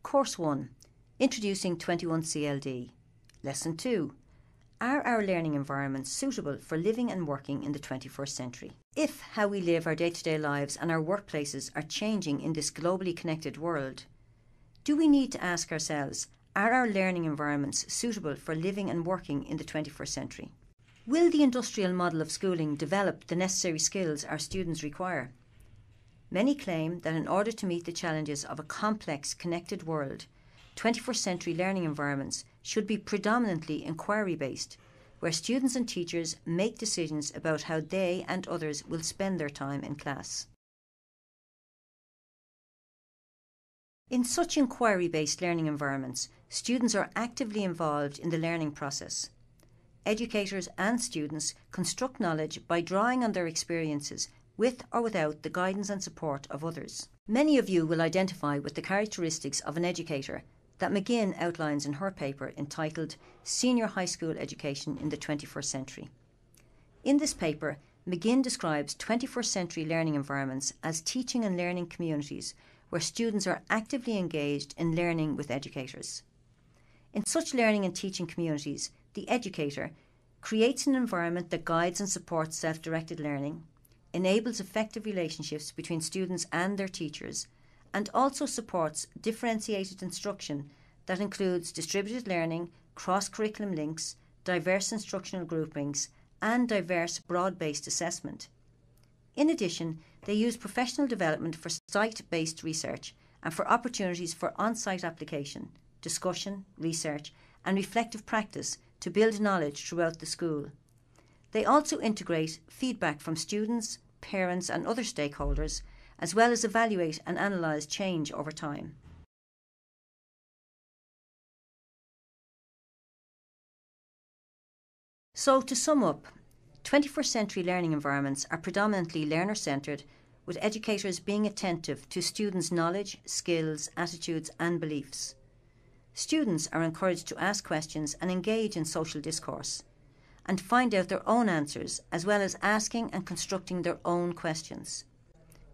Course 1, Introducing 21 CLD. Lesson 2, Are our learning environments suitable for living and working in the 21st century? If how we live our day-to-day lives and our workplaces are changing in this globally connected world, do we need to ask ourselves, are our learning environments suitable for living and working in the 21st century? Will the industrial model of schooling develop the necessary skills our students require? Many claim that in order to meet the challenges of a complex, connected world, 21st century learning environments should be predominantly inquiry-based, where students and teachers make decisions about how they and others will spend their time in class. In such inquiry-based learning environments, students are actively involved in the learning process. Educators and students construct knowledge by drawing on their experiences with or without the guidance and support of others. Many of you will identify with the characteristics of an educator that McGinn outlines in her paper entitled Senior High School Education in the 21st Century. In this paper, McGinn describes 21st century learning environments as teaching and learning communities where students are actively engaged in learning with educators. In such learning and teaching communities, the educator creates an environment that guides and supports self-directed learning, enables effective relationships between students and their teachers, and also supports differentiated instruction that includes distributed learning, cross-curriculum links, diverse instructional groupings, and diverse broad-based assessment. In addition, they use professional development for site-based research and for opportunities for on-site application, discussion, research, and reflective practice to build knowledge throughout the school. They also integrate feedback from students, parents, and other stakeholders, as well as evaluate and analyse change over time. So, to sum up, 21st century learning environments are predominantly learner-centred, with educators being attentive to students' knowledge, skills, attitudes and beliefs. Students are encouraged to ask questions and engage in social discourse, and find out their own answers, as well as asking and constructing their own questions.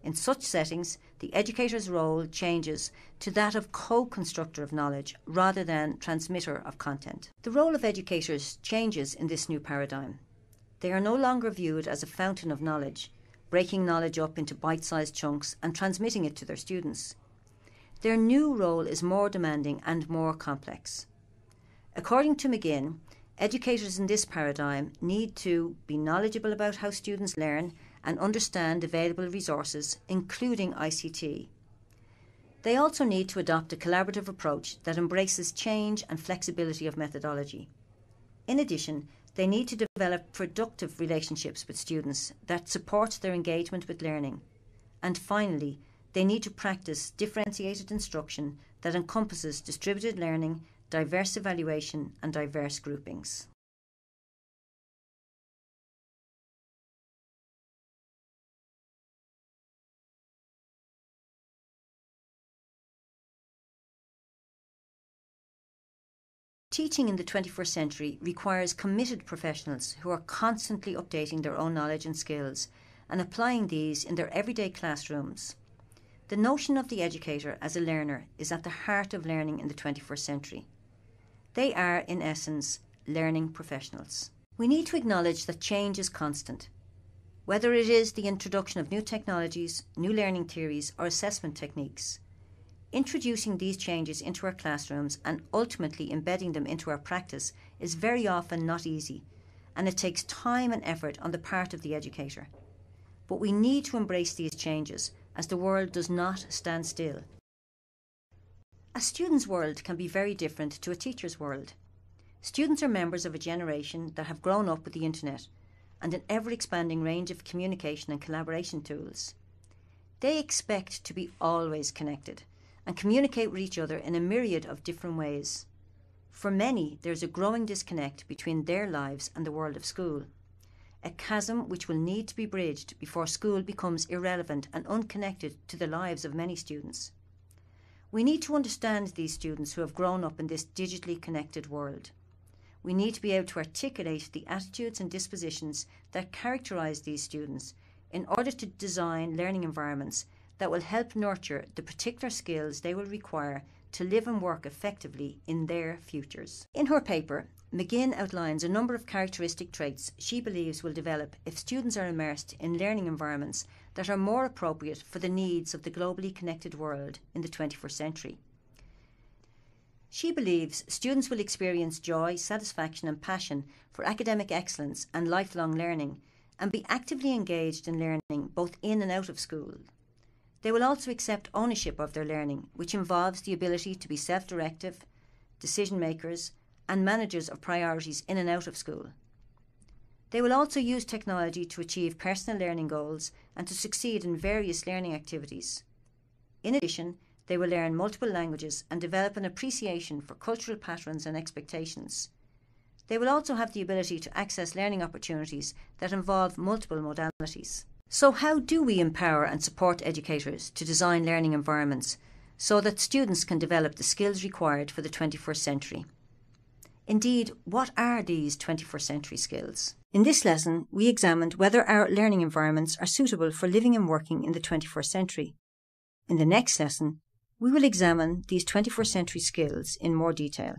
In such settings, the educator's role changes to that of co-constructor of knowledge rather than transmitter of content. The role of educators changes in this new paradigm. They are no longer viewed as a fountain of knowledge, breaking knowledge up into bite-sized chunks and transmitting it to their students. Their new role is more demanding and more complex. According to McGinn, educators in this paradigm need to be knowledgeable about how students learn and understand available resources, including ICT. They also need to adopt a collaborative approach that embraces change and flexibility of methodology. In addition, they need to develop productive relationships with students that support their engagement with learning. And finally, they need to practice differentiated instruction that encompasses distributed learning, diverse evaluation and diverse groupings. Teaching in the 21st century requires committed professionals who are constantly updating their own knowledge and skills and applying these in their everyday classrooms. The notion of the educator as a learner is at the heart of learning in the 21st century. They are, in essence, learning professionals. We need to acknowledge that change is constant. Whether it is the introduction of new technologies, new learning theories, or assessment techniques, introducing these changes into our classrooms and ultimately embedding them into our practice is very often not easy, and it takes time and effort on the part of the educator. But we need to embrace these changes, as the world does not stand still. A student's world can be very different to a teacher's world. Students are members of a generation that have grown up with the internet and an ever-expanding range of communication and collaboration tools. They expect to be always connected and communicate with each other in a myriad of different ways. For many, there's a growing disconnect between their lives and the world of school, a chasm which will need to be bridged before school becomes irrelevant and unconnected to the lives of many students. We need to understand these students who have grown up in this digitally connected world. We need to be able to articulate the attitudes and dispositions that characterise these students in order to design learning environments that will help nurture the particular skills they will require to live and work effectively in their futures. In her paper, McGinn outlines a number of characteristic traits she believes will develop if students are immersed in learning environments that are more appropriate for the needs of the globally connected world in the 21st century. She believes students will experience joy, satisfaction and passion for academic excellence and lifelong learning and be actively engaged in learning both in and out of school. They will also accept ownership of their learning, which involves the ability to be self-directive, decision makers and managers of priorities in and out of school. They will also use technology to achieve personal learning goals and to succeed in various learning activities. In addition, they will learn multiple languages and develop an appreciation for cultural patterns and expectations. They will also have the ability to access learning opportunities that involve multiple modalities. So how do we empower and support educators to design learning environments so that students can develop the skills required for the 21st century? Indeed, what are these 21st century skills? In this lesson, we examined whether our learning environments are suitable for living and working in the 21st century. In the next lesson, we will examine these 21st century skills in more detail.